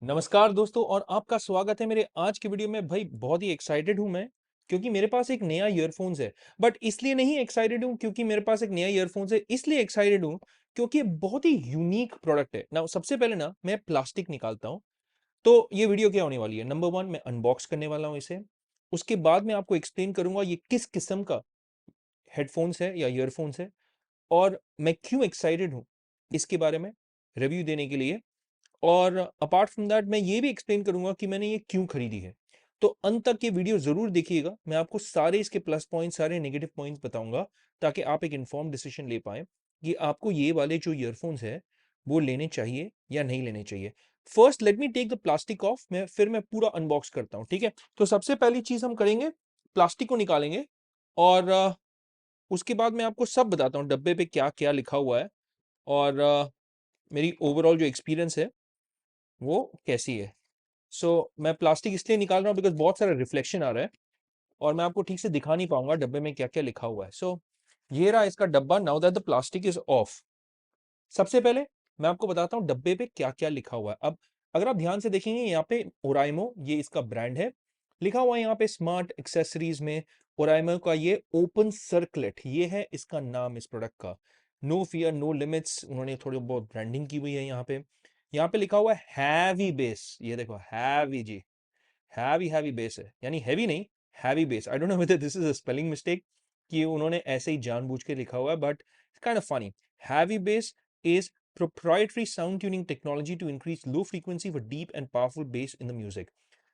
नमस्कार दोस्तों और आपका स्वागत है मेरे आज की वीडियो में। भाई बहुत ही एक्साइटेड हूं मैं क्योंकि मेरे पास एक नया ईयरफोन्स है। बट इसलिए नहीं एक्साइटेड हूं क्योंकि मेरे पास एक नया ईयरफोन्स है, इसलिए एक्साइटेड हूं क्योंकि ये बहुत ही यूनिक प्रोडक्ट है ना। सबसे पहले ना मैं प्लास्टिक निकालता हूं। तो ये वीडियो क्या होने वाली है, नंबर वन मैं अनबॉक्स करने वाला हूं इसे। उसके बाद मैं आपको एक्सप्लेन करूंगा ये किस किस्म का हेडफोन्स है या ईयरफोन्स है और मैं क्यों एक्साइटेड हूं इसके बारे में रिव्यू देने के लिए। और अपार्ट फ्रॉम दैट मैं ये भी एक्सप्लेन करूंगा कि मैंने ये क्यों खरीदी है। तो अंत तक ये वीडियो जरूर देखिएगा, मैं आपको सारे इसके प्लस पॉइंट सारे नेगेटिव पॉइंट्स बताऊंगा ताकि आप एक इन्फॉर्म डिसीजन ले पाए कि आपको ये वाले जो ईयरफोन्स है वो लेने चाहिए या नहीं लेने चाहिए। First let me take the plastic off, मैं पूरा अनबॉक्स करता हूं, ठीक है। तो सबसे पहली चीज हम करेंगे, प्लास्टिक को निकालेंगे और उसके बाद मैं आपको सब बताता हूँ डब्बे पे क्या क्या लिखा हुआ है और मेरी ओवरऑल जो एक्सपीरियंस है वो कैसी है। मैं प्लास्टिक इसलिए निकाल रहा हूँ बिकॉज बहुत सारा रिफ्लेक्शन आ रहा है और मैं आपको ठीक से दिखा नहीं पाऊंगा डब्बे में क्या क्या लिखा हुआ है। ये रहा इसका डब्बा, now that the plastic is of. सबसे पहले मैं आपको बताता हूँ डब्बे पे क्या क्या लिखा हुआ है। अब अगर आप ध्यान से देखेंगे यहाँ पे ओराइमो ये इसका ब्रांड है, लिखा हुआ है यहाँ पे स्मार्ट एक्सेसरीज में ओराइमो का ये ओपन सर्कलेट, ये है इसका नाम इस प्रोडक्ट का। नो फियर नो लिमिट्स, उन्होंने थोड़ी बहुत ब्रांडिंग की हुई है यहाँ पे लिखा हुआ है हैवी बेस, ये देखो हैवी जी, हैवी हैवी बेस है, यानी हैवी नहीं, heavy base. I don't know whether this is a spelling mistake कि उन्होंने ऐसे ही जानबूझ के लिखा हुआ है, but kind of funny. Heavy base is proprietary sound tuning technology to increase low frequency for deep and powerful bass in the music.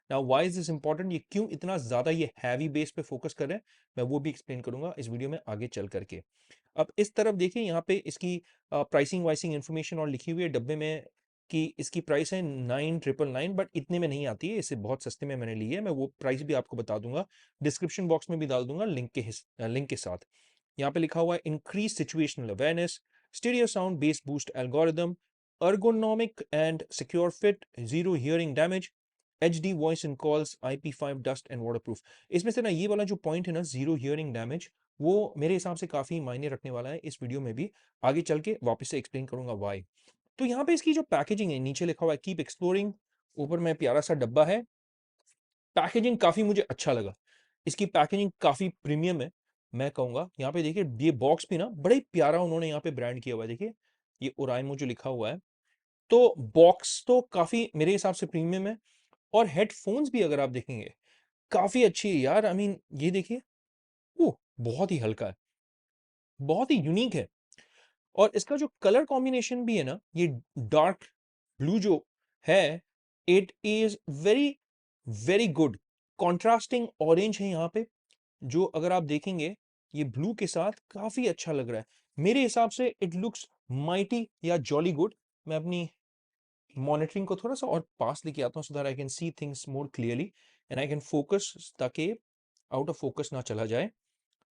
Now why is this important, ये क्यों इतना ज्यादा ये हैवी बेस पे फोकस कर रहे हैं, मैं वो भी एक्सप्लेन करूंगा इस वीडियो में आगे चल करके। अब इस तरफ देखिए यहाँ पे इसकी प्राइसिंग वाइसिंग इन्फॉर्मेशन और लिखी हुई है डब्बे में कि इसकी प्राइस है 9999, बट इतने में नहीं आती है, इसे बहुत सस्ते में मैंने ली है। मैं वो प्राइस भी आपको बता दूंगा, डिस्क्रिप्शन बॉक्स में भी डाल दूंगा लिंक के साथ। यहाँ पे लिखा हुआ है increase situational awareness, stereo sound bass boost algorithm, ergonomic and secure fit, zero hearing damage, HD voice in calls, IP5 dust and waterproof। इसमें से ना ये वाला जो पॉइंट है ना, जीरो हियरिंग डैमेज, वो मेरे हिसाब से काफी मायने रखने वाला है इस वीडियो में भी। आगे चल के वापस से एक्सप्लेन करूंगा व्हाई। तो यहाँ पे इसकी जो पैकेजिंग है, नीचे लिखा हुआ है कीप एक्सप्लोरिंग, ऊपर में प्यारा सा डब्बा है। पैकेजिंग काफी मुझे अच्छा लगा, इसकी पैकेजिंग काफी प्रीमियम है मैं कहूंगा। यहाँ पे देखिए ये बॉक्स भी ना बड़े प्यारा उन्होंने यहाँ पे ब्रांड किया हुआ है, देखिए ये ओराइमो जो लिखा हुआ है। तो बॉक्स तो काफी मेरे हिसाब से प्रीमियम है और हेडफोन्स भी अगर आप देखेंगे काफी अच्छी है यार। आई मीन ये देखिए, वो बहुत ही हल्का है, बहुत ही यूनिक है। और इसका जो कलर कॉम्बिनेशन भी है ना, ये डार्क ब्लू जो है, it is very very good. Contrasting orange है यहाँ पे, जो अगर आप देखेंगे ये ब्लू के साथ काफी अच्छा लग रहा है मेरे हिसाब से। इट लुक्स माइटी या जॉली गुड। मैं अपनी मॉनिटरिंग को थोड़ा सा और पास लेके आता हूँ so that I can see things more clearly and I can focus, ताकि आउट ऑफ फोकस ना चला जाए।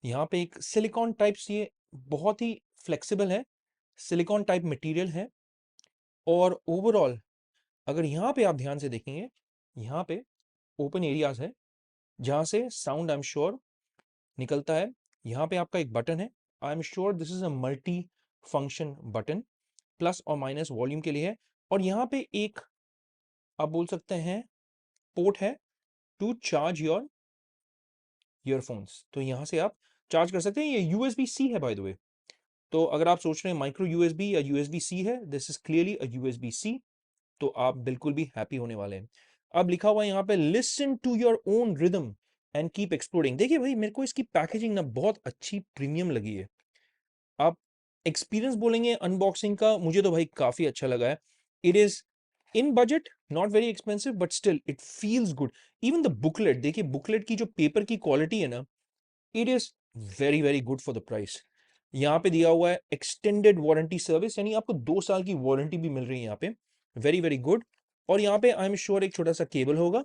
यहाँ पे एक सिलिकॉन टाइप्स, ये बहुत ही फ्लेक्सिबल है, सिलिकॉन टाइप मटेरियल है। और ओवरऑल अगर यहाँ पे आप ध्यान से देखेंगे, यहाँ पे ओपन एरियाज है जहां से साउंड आई एम श्योर निकलता है। यहाँ पे आपका एक बटन है, I am sure this is a multi function button, plus और माइनस वॉल्यूम के लिए है। और यहाँ पे एक आप बोल सकते हैं पोर्ट है टू चार्ज योर ईयरफोन्स, तो यहाँ से आप चार्ज कर सकते हैं। ये यूएसबी सी है बाय द वे, तो अगर आप सोच रहे हैं माइक्रो यूएसबी या यूएसबी सी है, this is clearly a USB C, तो आप बिल्कुल भी हैप्पी होने वाले हैं। अब लिखा हुआ है यहाँ पे listen to your own rhythm and keep exploring. देखिए भाई मेरे को इसकी पैकेजिंग ना बहुत अच्छी प्रीमियम लगी है। आप एक्सपीरियंस बोलेंगे अनबॉक्सिंग का, मुझे तो भाई काफी अच्छा लगा है। It is in budget, not very expensive, but still it feels good. Even the booklet, देखिए बुकलेट की जो पेपर की क्वालिटी है ना, it is very very good for the price. यहाँ पे दिया हुआ है एक्सटेंडेड वारंटी सर्विस, यानी आपको 2 साल की वारंटी भी मिल रही है यहाँ पे, वेरी वेरी गुड। और यहाँ पे आई एम श्योर एक छोटा सा केबल होगा,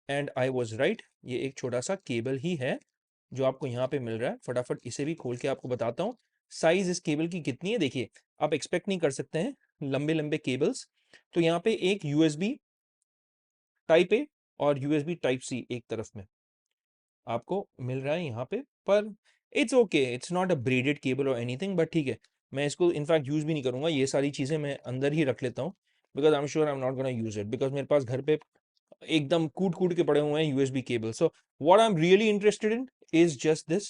एंड आई वॉज राइट, ये एक छोटा सा केबल ही है जो आपको यहाँ पे मिल रहा है। फटाफट इसे भी खोल के आपको बताता हूँ साइज इस केबल की कितनी है। देखिए आप एक्सपेक्ट नहीं कर सकते हैं लंबे लंबे केबल्स। तो यहाँ पे एक यूएसबी टाइप ए और यूएसबी टाइप सी एक तरफ में आपको मिल रहा है यहाँ पे, पर it's okay, it's not a braided cable और एनीथिंग, बट ठीक है। मैं इसको इनफैक्ट यूज भी नहीं करूंगा, ये सारी चीजें मैं अंदर ही रख लेता हूँ because I am sure I am not gonna use it, because मेरे पास घर पे एकदम कूट-कूट के पड़े हुए हैं USB cable. So what I am really interested in is just this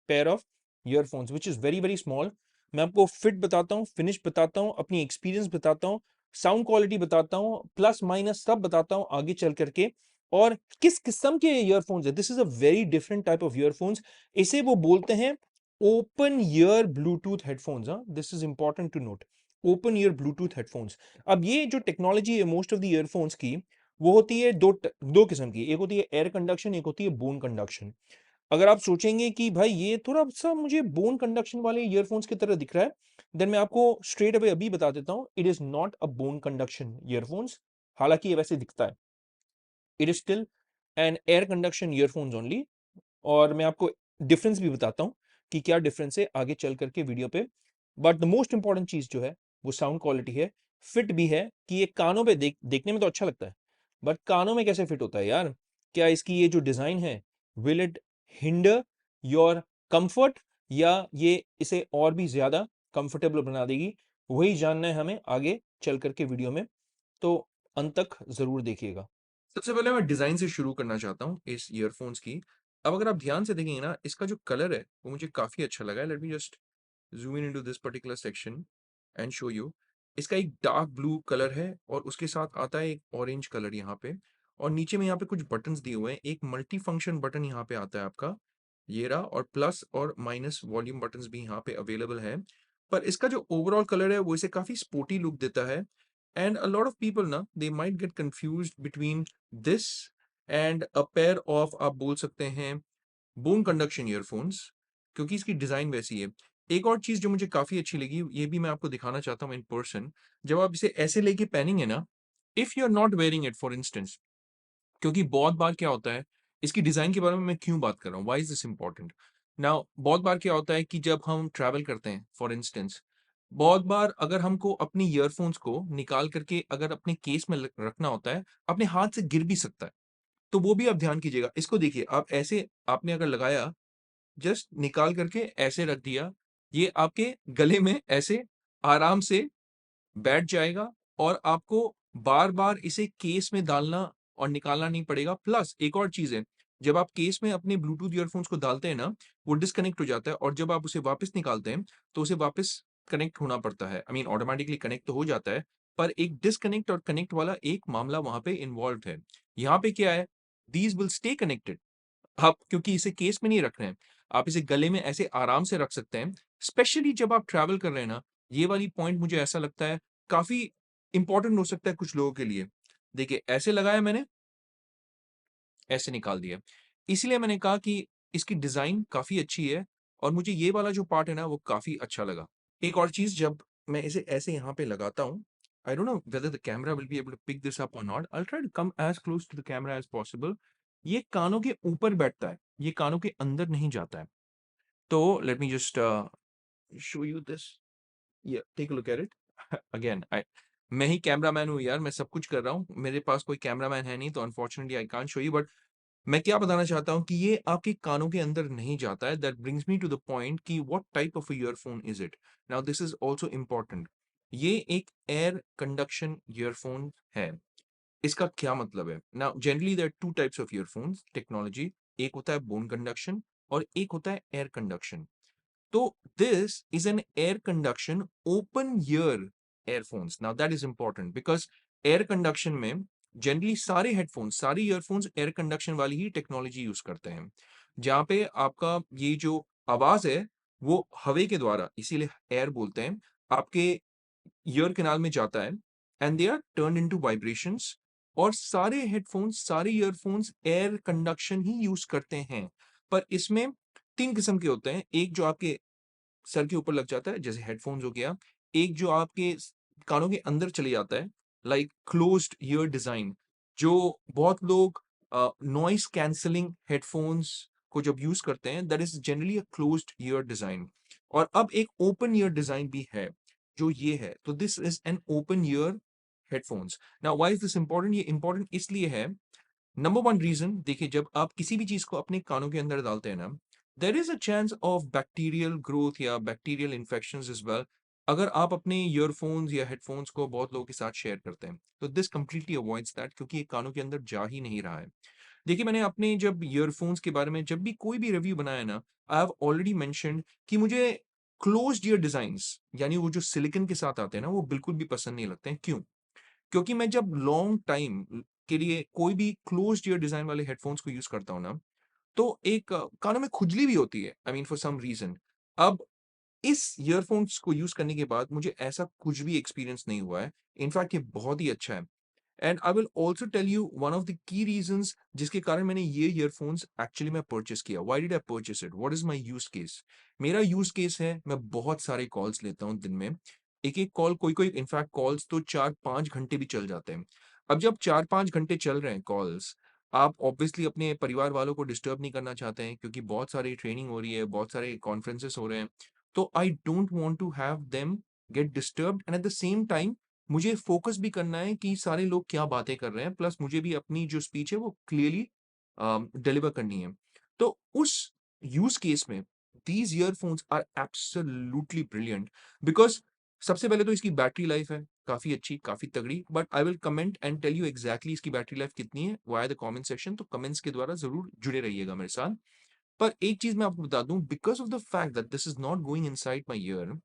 pair of earphones which is very, very small. मैं आपको फिट बताता हूँ, फिनिश बताता हूँ, अपनी एक्सपीरियंस बताता हूँ, साउंड क्वालिटी बताता हूँ, प्लस माइनस सब बताता हूँ आगे चल कर के, और किस किस्म के ईयरफ़ोन्स है। This is a very different type of earphones. इसे वो बोलते हैं ओपन ईयर ब्लूटूथ हेडफ़ोन्स। हाँ, this is important to note, open ear Bluetooth headphones. अब ये जो टेक्नोलॉजी है मोस्ट ऑफ द ईयरफ़ोन्स की, वो होती है दो किस्म की, एक होती है एयर कंडक्शन, एक होती है बोन कंडक्शन। अगर आप सोचेंगे कि भाई ये थोड़ा सा मुझे बोन कंडक्शन वाले ईयरफोन्स की तरह दिख रहा है, देन मैं आपको स्ट्रेट अवे अभी बता देता हूं, it is not a bone conduction earphones. हालांकि ये वैसे दिखता है, it is still an air conduction earphones only. और मैं आपको डिफरेंस भी बताता हूँ कि क्या डिफरेंस है आगे चल करके वीडियो पे। बट द मोस्ट इंपॉर्टेंट चीज जो है वो साउंड क्वालिटी है, फिट भी है, कि ये कानों पे देखने में तो अच्छा लगता है, बट कानों में कैसे फिट होता है यार? क्या इसकी ये जो डिजाइन है, will it hinder your comfort, या ये इसे और भी ज्यादा कंफर्टेबल बना देगी? वही जानना है हमें आगे चल करके वीडियो में, तो अंत तक जरूर देखिएगा। सबसे पहले मैं डिजाइन से शुरू करना चाहता हूँ इस ईयरफोन्स की। अब अगर आप ध्यान से देखेंगे ना, इसका जो कलर है वो मुझे काफी अच्छा लगा है। Late me just zoom in into this particular section and show you. इसका एक डार्क ब्लू कलर है और उसके साथ आता है एक ऑरेंज कलर यहाँ पे, और नीचे में यहाँ पे कुछ बटन्स दिए हुए हैं। एक मल्टी फंक्शन बटन यहाँ पे आता है आपका, ये रहा, और प्लस और माइनस वॉल्यूम बटन्स भी यहाँ पे अवेलेबल है। पर इसका जो ओवरऑल कलर है वो इसे काफी स्पोर्टी लुक देता है। And a lot of people ना, they might get confused between this and a pair of, आप बोल सकते हैं, बोन कंडक्शन ईयरफोन्स, क्योंकि इसकी डिजाइन वैसी है। एक और चीज जो मुझे काफी अच्छी लगी, ये भी मैं आपको दिखाना चाहता हूँ इन पर्सन। जब आप इसे ऐसे लेके पहनेंगे ना, if you are not wearing it for instance, क्योंकि बहुत बार क्या होता है, इसकी डिजाइन के बारे में मैं क्यों बात कर रहा हूँ, why is this important now, बहुत बार क्या होता है कि जब हम ट्रैवल करते हैं फॉर इंस्टेंस, बहुत बार अगर हमको अपनी ईयरफोन्स को निकाल करके अगर अपने केस में रखना होता है, अपने हाथ से गिर भी सकता है। तो वो भी आप ध्यान कीजिएगा। इसको देखिए, आप ऐसे आपने अगर लगाया, जस्ट निकाल करके ऐसे रख दिया, ये आपके गले में ऐसे आराम से बैठ जाएगा, और आपको बार-बार इसे केस में डालना और निकालना नहीं पड़ेगा। प्लस एक और चीज़ है, जब आप केस में अपने ब्लूटूथ ईयरफ़ोन्स को डालते हैं ना, वो डिस्कनेक्ट हो जाता है, और जब आप उसे वापस निकालते हैं, तो उसे वापस कनेक्ट होना पड़ता है। आई मीन ऑटोमैटिकली कनेक्ट तो हो जाता है, पर एक डिस्कनेक्ट और कनेक्ट वाला एक मामला वहाँ पे इन्वॉल्व्ड है। यहाँ पे क्या है, दीज़ विल स्टे कनेक्टेड। आप क्योंकि इसे केस में नहीं रख रहे हैं, आप इसे गले में ऐसे आराम से रख सकते हैं। स्पेशली जब आप ट्रैवल कर रहे हैं ना, ये वाली पॉइंट मुझे ऐसा लगता है काफ़ी इम्पोर्टेंट हो सकता है कुछ लोगों के लिए। देखिए, ऐसे लगाया मैंने, ऐसे निकाल दिया। इसलिए मैंने कहा कि इसकी डिज़ाइन काफ़ी अच्छी है, और मुझे ये वाला जो पार्ट है ना, वो काफ़ी अच्छा लगा। एक और चीज़, जब मैं इसे ऐसे यहाँ पे लगाता हूँ, I don't know whether the camera will be able to pick this up और not. I will try to come as close to the camera as possible. ये कानों के ऊपर बैठता है, ये कानों के अंदर नहीं जाता है। तो let me just show you this. या take a look at it. Again I मैं ही कैमरामैन हूँ यार, मैं सब कुछ कर रहा हूँ। मेरे पास कोई कैमरामैन है नहीं, तो unfortunately I can't show you, but मैं क्या बताना चाहता हूँ कि ये आपके कानों के अंदर नहीं जाता है। That brings me to the point कि what type of earphone is it. Now this is also important. ये एक एयर कंडक्शन ईयरफोन है। इसका क्या मतलब है? Now generally there are two types of earphones technology. एक होता है बोन कंडक्शन, और एक होता है एयर कंडक्शन। तो this is an air conduction open ear earphones. Now that is important because air conduction में जनरली सारे हेडफोन्स, सारे ईयरफोन्स एयर कंडक्शन वाली ही टेक्नोलॉजी यूज करते हैं, जहाँ पे आपका ये जो आवाज है वो हवा के द्वारा, इसीलिए एयर बोलते हैं, आपके ईयर कैनाल में जाता है, and they are turn into vibrations. और सारे हेडफोन्स, सारे ईयरफोन्स एयर कंडक्शन ही यूज करते हैं। पर इसमें तीन किस्म के होते हैं। एक जो आपके सर के ऊपर लग जाता है, जैसे हेडफोन्स हो गया। एक जो आपके कानों के अंदर चले जाता है, लाइक क्लोज्ड ईयर डिजाइन, जो बहुत लोग नॉइस कैंसलिंग हेडफोन्स को जब यूज करते हैं, that is generally a closed year design. और अब एक ओपन ईयर डिजाइन भी है, जो ये है। तो this is an open ear headphones. Now why is this important? ये इंपॉर्टेंट इसलिए है, नंबर वन रीजन देखिए, जब आप किसी भी चीज को अपने कानों के अंदर डालते हैं ना, there is a chance of bacterial growth या बैक्टीरियल इन्फेक्शन इज वेल। अगर आप अपने ईयरफ़ोन्स या हेडफ़ोन्स को बहुत लोगों के साथ शेयर करते हैं, तो दिस कंप्लीटली अवॉइड्स दैट क्योंकि ये कानों के अंदर जा ही नहीं रहा है। देखिए, मैंने अपने जब ईयरफ़ोन्स के बारे में जब भी कोई भी रिव्यू बनाया ना, आई हैव ऑलरेडी मेंशन्ड कि मुझे क्लोज़्ड ईयर डिज़ाइन्स यानी वो जो सिलिकॉन के साथ आते हैं ना, वो बिल्कुल भी पसंद नहीं लगते हैं। क्यों? क्योंकि मैं जब लॉन्ग टाइम के लिए कोई भी क्लोज़्ड ईयर डिज़ाइन वाले हेडफ़ोन्स को यूज़ करता हूँ ना, तो एक कानों में खुजली भी होती है, I mean for some reason. अब इस ईयरफ़ोन्स को यूज़ करने के बाद मुझे ऐसा कुछ भी एक्सपीरियंस नहीं हुआ है। इनफैक्ट ये बहुत ही अच्छा है। And I will also tell you one of the key reasons जिसके कारण मैंने ये ईयरफ़ोन्स एक्चुअली मैं परचेज़ किया। Why did I purchase it? What is my use case? मेरा यूज़ केस है मैं बहुत सारे कॉल्स लेता हूँ दिन में। एक-एक कॉल कोई-कोई इनफैक्ट कॉल्स तो 4-5 घंटे भी चल जाते हैं। अब जब 4-5 घंटे चल रहे हैं कॉल्स, आप ऑब्वियसली अपने परिवार वालों को डिस्टर्ब नहीं करना चाहते हैं क्योंकि बहुत सारी ट्रेनिंग हो रही है, बहुत सारे कॉन्फ्रेंसेस हो रहे हैं। तो I don't want to have them get disturbed and at the same time मुझे फ़ोकस भी करना है कि सारे लोग क्या बातें कर रहे हैं, प्लस मुझे भी अपनी जो स्पीच है वो क्लियरली डिलीवर करनी है। तो उस यूज़ केस में these earphones are absolutely brilliant because सबसे पहले तो इसकी बैटरी लाइफ़ है काफ़ी अच्छी, काफ़ी तगड़ी, but I will comment and tell you exactly इसकी बैटरी लाइफ़ कितनी है वाया द कमेंट सेक्शन, तो कमेंट्स के द्वारा ज़रूर जुड़े रहिएगा मेरे साथ। पर एक चीज़ मैं आपको बता दूँ because of the fact that this is not going inside my year,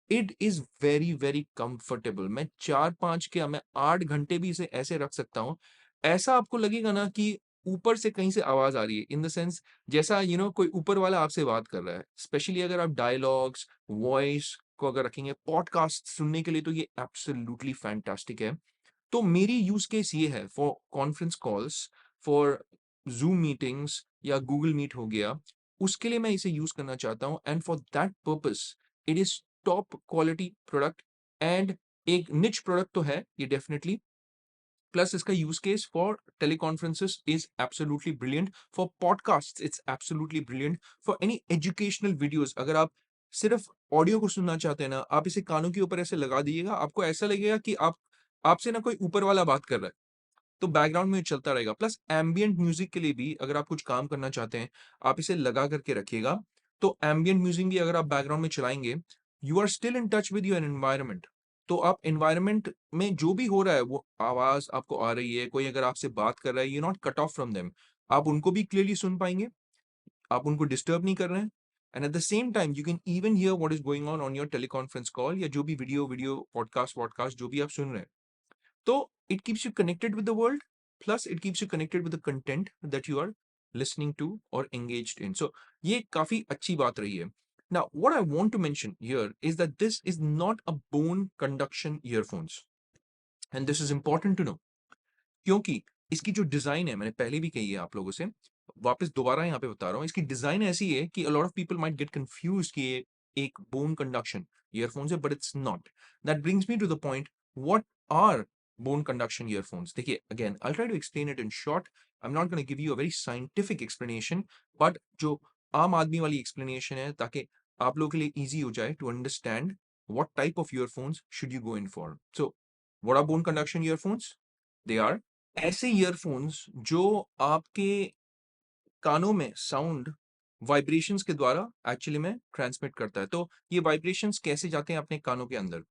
it is very, very comfortable. मैं 4-5 क्या मैं 8 घंटे भी इसे ऐसे रख सकता हूँ। ऐसा आपको लगेगा ना कि ऊपर से कहीं से आवाज़ आ रही है, इन द सेंस जैसा कोई ऊपर वाला आपसे बात कर रहा है। स्पेशली अगर आप डायलॉग्स, वॉइस को अगर रखेंगे, पॉडकास्ट सुनने के लिए तो ये एब्सोल्यूटली फैंटास्टिक है। तो मेरी यूज़ केस ये है for conference calls, for zoom meetings या गूगल मीट हो गया, उसके लिए मैं इसे यूज़ करना चाहता हूँ and for that purpose it is top quality product and एक निच प्रोडक्ट तो है ये डेफिनिटली, प्लस इसका use case for teleconferences is absolutely brilliant, for podcasts it's absolutely brilliant, for any educational videos अगर आप सिर्फ़ ऑडियो को सुनना चाहते हैं ना, आप इसे कानों के ऊपर ऐसे लगा दीजिएगा, आपको ऐसा लगेगा कि आप आपसे ना कोई ऊपर वाला बात कर रहा है। तो बैकग्राउंड में चलता रहेगा। प्लस एम्बिएंट म्यूज़िक के लिए भी अगर आप कुछ काम करना चाहते हैं, आप इसे लगा करके रखिएगा। तो एम्बिएंट म्यूज़िक भी अगर आप बैकग्राउंड में चलाएँगे, you are still in touch with your environment. तो आप एनवायरनमेंट में जो भी हो रहा है, वो आवाज़ आपको आ रही है, कोई अगर आपसे बात कर रहा है, you are not cut off from them. आप उनको भी क्लियरली सुन पाएँगे, आप उनको डिस्टर्ब नहीं कर रहे हैं and at the same time you can even here what is going on your teleconference call या जो भी वीडियो, पॉडकास्ट जो भी आप सुन रहे हैं। So it keeps you connected with the world, plus it keeps you connected with the content that you are listening to or engaged in. So ये काफी अच्छी बात रही है. Now, what I want to mention here is that this is not a bone conduction earphones, and this is important to know. क्योंकि इसकी जो design है मैंने पहले भी कही है आप लोगों से, वापस दोबारा यहाँ पे बता रहा हूँ, इसकी डिज़ाइन ऐसी है कि a lot of people might get confused कि ये एक बोन कंडक्शन ईयरफ़ोन्स है, but it's not. That brings me to the point, what are bone conduction earphones? देखिए, again I will try to explain it in short. I am not gonna give you a very scientific explanation, but जो आम आदमी वाली explanation है ताकि आप लोगों के लिए ईज़ी हो जाए to understand what type of earphones should you go in for. So, what are bone conduction earphones? They are ऐसे ईयरफ़ोन्स जो आपके कानों में साउंड वाइब्रेशंस के द्वारा एक्चुअली में ट्रांसमिट करता है। तो ये वाइब्रेशंस कैसे जाते हैं अपने कानों के अंदर?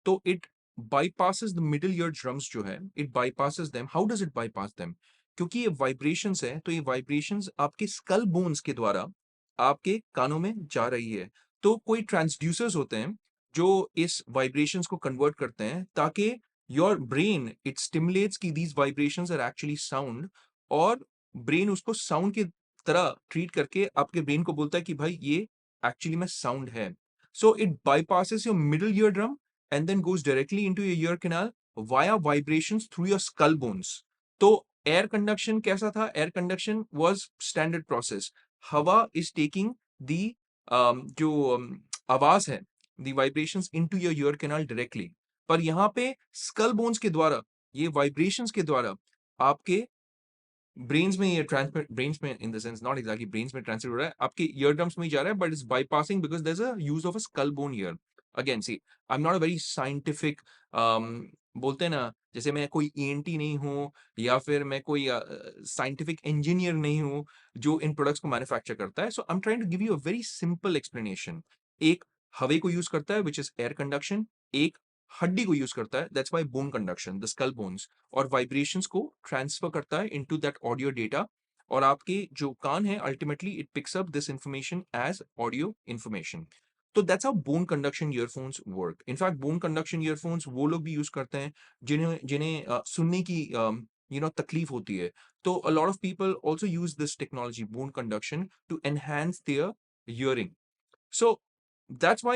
तो it bypasses the middle ear drums जो है, it bypasses them. How does it bypass them? क्योंकि ये वाइब्रेशंस है, तो ये वाइब्रेशंस आपके स्कल बोन्स के द्वारा आपके कानों में जा रही है। तो कोई ट्रांसड्यूसर्स होते हैं, जो इस वाइब्रेशंस को कन्वर्ट करते हैं ताकि योर ब्रेन इट स्टिमुलेट्स कि these vibrations are actually sound, और ब्रेन उसको साउंड की तरह ट्रीट करके आपके ब्रेन को बोलता है कि भाई ये एक्चुअली में साउंड है। So it bypasses your middle ear drum and then goes directly into your ear canal via vibrations through your skull bones. तो air conduction कैसा था? Air conduction was standard process. हवा is taking the जो आवाज है, the vibrations into your ear canal directly. पर यहाँ पे skull bones के द्वारा, ये vibrations के द्वारा आपके ब्रेन्स में ये ट्रांसमिट, ब्रेन्स में in the sense not exactly brains में ट्रांसफर हो रहा है, आपके ईयर ड्रम्स में ही जा रहा है, but it's bypassing because there is a use of a skull bone here. Again see, I am not a very scientific, बोलते हैं ना, जैसे मैं कोई ईएनटी नहीं हूँ या फिर मैं कोई साइंटिफिक इंजीनियर नहीं हूँ जो इन प्रोडक्ट्स को मैन्युफैक्चर करता है। So I am trying to give you a very simple explanation. एक हवा को यूज करता है, विच इज एयर कंडक्शन, एक हड्डी को यूज करता है, that's why bone conduction, the skull bones, और वाइब्रेशंस को ट्रांसफर करता है इनटू दैट ऑडियो डेटा, और आपके जो कान है ultimately it picks up this information as audio information. तो that's how bone conduction earphones work. In fact bone conduction earphones वो लोग भी यूज करते हैं जिन्हें जिन्हें सुनने की तकलीफ होती है। तो a lot of people also use this technology, bone conduction, to enhance their hearing. So that's why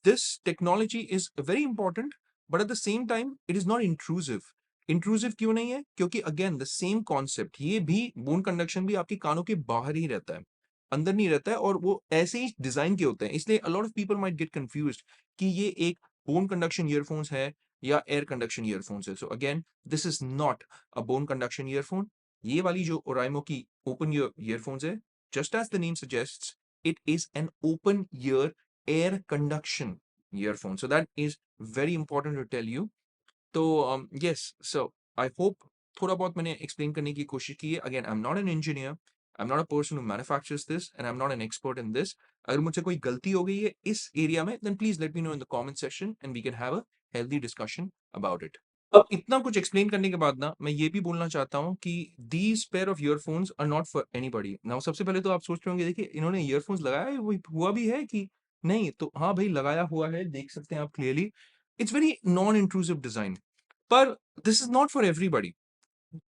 this technology is very important, but at the same time, it is not intrusive. Intrusive क्यों नहीं है? क्योंकि again the same concept, ये भी bone conduction भी आपके कानों के बाहर ही रहता है, अंदर नहीं रहता है, और वो ऐसे ही डिजाइन के होते हैं। इसलिए अ lot of people might get confused कि ये एक बोन कंडक्शन ईयरफोन्स है या एयर कंडक्शन ईयरफोन्स है। So again, this is not a bone conduction earphone. ये वाली जो ओराइमो की ओपन ईयर ईयरफोन्स है, just as the name suggests, it is an open ear air conduction earphone. So that is very important to tell you. तो yes, so I hope थोड़ा बहुत मैंने explain करने की कोशिश की है। Again, I am not an engineer, I am not a person who manufactures this, and I am not an expert in this. अगर मुझसे कोई गलती हो गई है इस एरिया में, then please let me know in the comment section and we can have a healthy discussion about it. अब इतना कुछ एक्सप्लेन करने के बाद ना, मैं ये भी बोलना चाहता हूँ कि these pair of earphones are not for anybody. Now सबसे पहले तो आप सोच रहे होंगे, देखिए इन्होंने ईयरफोन्स लगाया है, वो हुआ भी है कि नहीं? तो हाँ भाई, लगाया हुआ है, देख सकते हैं आप clearly. It's very non intrusive design, पर this is not for everybody.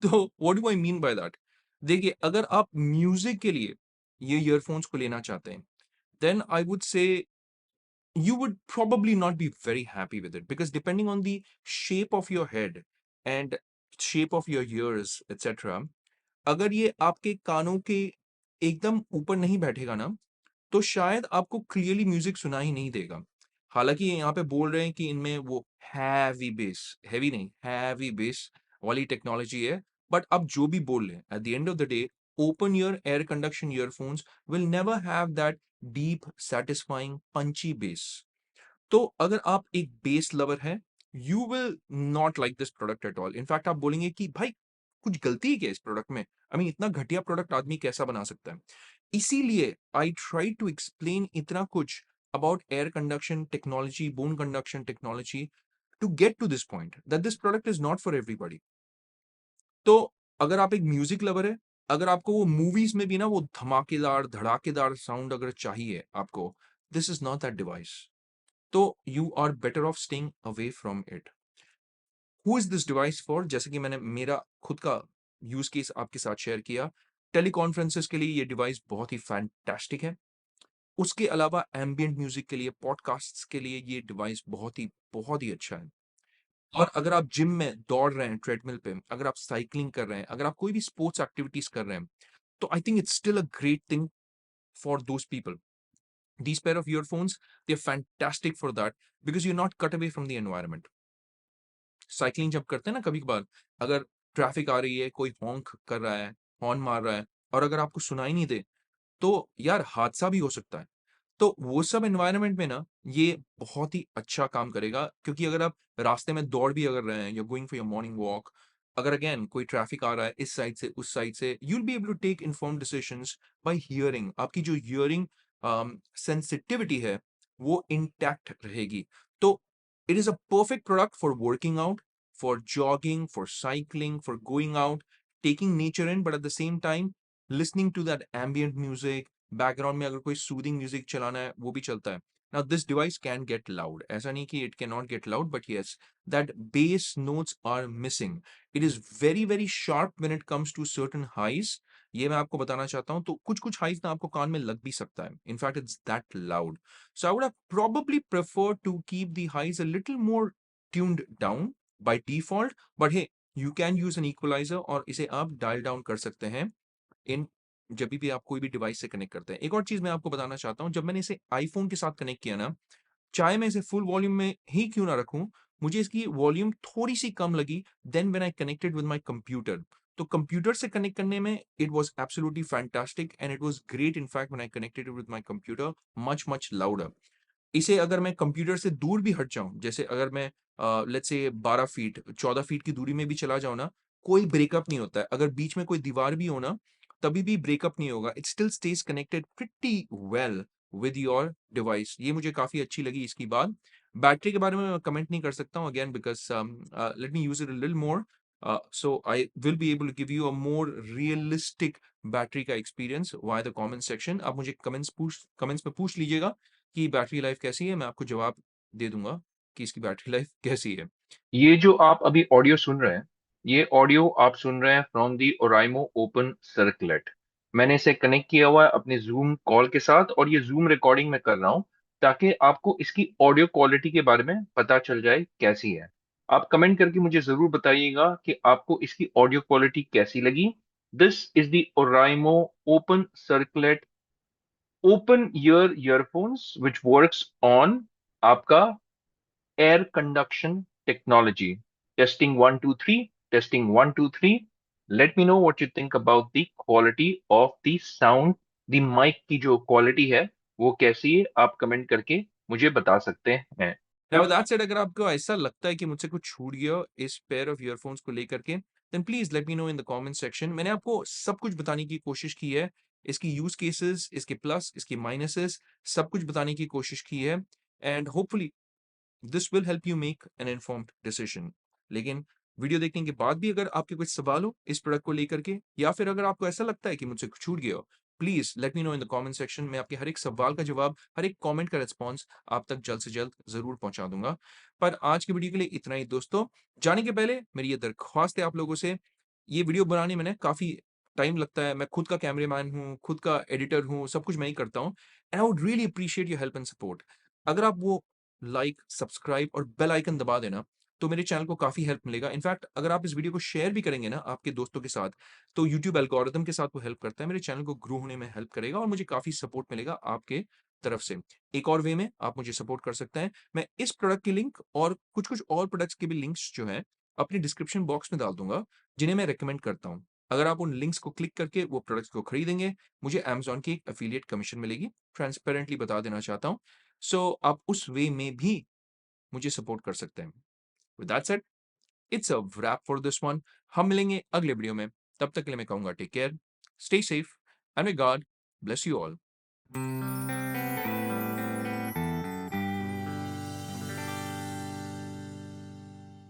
तो what do I mean by that? देखिए, अगर आप म्यूजिक के लिए ये ईयरफोन्स को लेना चाहते हैं, then I would say you would probably not be very happy with it, because depending on the shape of your head and shape of your ears etc, अगर ये आपके कानों के एकदम ऊपर नहीं बैठेगा ना, तो शायद आपको क्लियरली म्यूजिक सुना ही नहीं देगा। हालांकि ये यहाँ पे बोल रहे हैं कि इनमें वो हैवी बेस, हैवी नहीं, हैवी बेस वाली टेक्नोलॉजी है, बट अब जो भी बोल रहे हैं, at the end of the day, open year air conduction earphones will never have that deep satisfying Panchi base. तो अगर आप एक बेस लवर हैं, you will not like this product at all. In fact आप बोलेंगे कि भाई कुछ गलती है क्या इस प्रोडक्ट में? आई मीन इतना घटिया प्रोडक्ट आदमी कैसा बना सकता है? इसीलिए आई ट्राई टू एक्सप्लेन इतना कुछ about air conduction technology, bone conduction technology, to get to this point that this product is not for everybody. तो अगर आप एक म्यूजिक लवर है, अगर आपको वो मूवीज में भी ना वो धमाकेदार धड़ाकेदार साउंड अगर चाहिए आपको, this is not that device. तो you are better off staying away from it. Who is this device for? जैसे कि मैंने मेरा खुद का यूज केस आपके साथ शेयर किया, टेलीकॉन्फ्रेंसेस के लिए ये डिवाइस बहुत ही फैंटास्टिक है। उसके अलावा एम्बियंट म्यूजिक के लिए, पॉडकास्ट्स के लिए ये डिवाइस बहुत ही अच्छा है। और अगर आप जिम में दौड़ रहे हैं ट्रेडमिल पे, अगर आप साइकिलिंग कर रहे हैं, अगर आप कोई भी स्पोर्ट्स एक्टिविटीज कर रहे हैं, तो I think it's still a great thing for those people. These pair of earphones, they're fantastic for that, because you're not cut away from the environment. Cycling जब करते हैं ना कभी कभार, अगर ट्रैफिक आ रही है, कोई हॉन्क कर रहा है, हॉर्न मार रहा है, और अगर आपको सुनाई नहीं दे, तो यार हादसा भी हो सकता है। तो वो सब एनवायरनमेंट में ना ये बहुत ही अच्छा काम करेगा, क्योंकि अगर आप रास्ते में दौड़ भी अगर रहे हैं, you going for your morning walk, अगर अगेन कोई ट्रैफिक आ रहा है इस साइड से उस साइड से, you will be able to take informed decisions by hearing. आपकी जो हियरिंग सेंसिटिविटी है वो इंटैक्ट रहेगी। तो it is a perfect product for working out, for jogging, for cycling, for going out, taking nature in, but at the same time listening to that ambient music. Background में अगर कोई soothing music चलाना है वो भी चलता है। Now this device can get loud, ऐसा नहीं कि it can not get loud, but yes, that bass notes are missing. It is very very sharp when it comes to certain highs. ये मैं आपको बताना चाहता हूं। तो कुछ कुछ हाइज ना आपको कान में लग भी सकता है, in fact it's that loud. So I would have probably preferred to keep the highs a little more tuned down by default, but hey, you can use an equalizer और इसे आप डायल डाउन कर सकते हैं इन जब भी आप कोई भी डिवाइस से कनेक्ट करते हैं। एक और चीज मैं आपको बताना चाहता हूं, जब मैंने इसे आईफोन के साथ कनेक्ट किया ना, चाहे मैं इसे फुल वॉल्यूम में ही क्यों ना रखूं, मुझे इसकी वॉल्यूम थोड़ी सी कम लगी then when I connected with my computer. तो कंप्यूटर से कनेक्ट करने में it was absolutely fantastic and it was great. In fact when I connected with my computer, much much louder. इसे अगर मैं कंप्यूटर से दूर भी हट जाऊं, जैसे अगर मैं लेट्स से 12 फीट 14 फीट की दूरी में भी चला जाऊं ना, कोई ब्रेकअप नहीं होता है। अगर बीच में कोई दीवार भी हो ना, तभी भी ब्रेकअप नहीं होगा। It still stage connected pretty well with your device. ये मुझे काफ़ी अच्छी लगी इसकी बात। बैटरी के बारे में मैं कमेंट नहीं कर सकता हूँ again because let me use it a little more so I will be able to give you a more realistic battery का experience via the comment section. आप मुझे कमेंट्स में पूछ लीजिएगा कि बैटरी लाइफ कैसी है, मैं आपको जवाब दे दूंगा कि इसकी बैटरी लाइफ कैसी है। ये जो आप अभी ऑडियो सुन रहे हैं, ये ऑडियो आप सुन रहे हैं from the Oraimo open circlet. मैंने इसे कनेक्ट किया हुआ है अपने जूम कॉल के साथ, और ये जूम रिकॉर्डिंग मैं कर रहा हूं ताकि आपको इसकी ऑडियो क्वालिटी के बारे में पता चल जाए कैसी है। आप कमेंट करके मुझे जरूर बताइएगा कि आपको इसकी ऑडियो क्वालिटी कैसी लगी। This is the Oraimo open circlet open ear earphones which works on आपका air conduction technology. Testing 1 2 3. Testing 1 2 3. Let me know what you think about the quality of the sound. The mic की जो quality है वो कैसी है, आप comment करके मुझे बता सकते हैं। नाउ दैट सेड, अगर आपको ऐसा लगता है कि मुझसे कुछ छूट गया इस पेयर ऑफ ईयरफोन्स को लेकर के, then please let me know in the comment section. मैंने आपको सब कुछ बताने की कोशिश की है, इसकी यूज केसेस, इसके प्लस, इसके माइनसेस, सब कुछ बताने की कोशिश की है, and hopefully this will help you make an informed decision. लेकिन वीडियो देखने के बाद भी अगर आपके कुछ सवाल हो इस प्रोडक्ट को लेकर के, या फिर अगर आपको ऐसा लगता है कि मुझसे कुछ छूट गया हो, please let me know in the comment section. मैं आपके हर एक सवाल का जवाब, हर एक कमेंट का रिस्पॉन्स आप तक जल्द से जल्द जरूर पहुंचा दूंगा। पर आज की वीडियो के लिए इतना ही दोस्तों। जाने के पहले मेरी ये दरख्वास्त है आप लोगों से, ये वीडियो बनाने में ना काफी टाइम लगता है, मैं खुद का कैमरामैन हूँ, खुद का एडिटर हूँ, सब कुछ मैं ही करता हूँ, and I would really appreciate your help and support. अगर आप वो लाइक, सब्सक्राइब और बेल आइकन दबा देना, तो मेरे चैनल को काफ़ी हेल्प मिलेगा। इनफैक्ट अगर आप इस वीडियो को शेयर भी करेंगे ना आपके दोस्तों के साथ, तो यूट्यूब एल्गोरिदम के साथ वो हेल्प करता है, मेरे चैनल को ग्रो होने में हेल्प करेगा और मुझे काफ़ी सपोर्ट मिलेगा आपके तरफ से। एक और वे में आप मुझे सपोर्ट कर सकते हैं, मैं इस प्रोडक्ट की लिंक और कुछ-कुछ और प्रोडक्ट्स के भी लिंक्स जो हैं, अपनी डिस्क्रिप्शन बॉक्स में डाल दूँगा, जिन्हें मैं रिकमेंड करता हूँ। अगर आप उन लिंक्स को क्लिक करके वो प्रोडक्ट्स को खरीदेंगे, मुझे अमेज़न की एक एफिलिएट कमीशन मिलेगी, ट्रांसपेरेंटली बता देना चाहता हूँ। सो आप उस वे में भी मुझे सपोर्ट कर सकते हैं। With that said, it's a rap for this one. हम मिलेंगे अगले वीडियो में, तब तक के लिए मैं कहूंगा take care, stay safe and may God bless you all.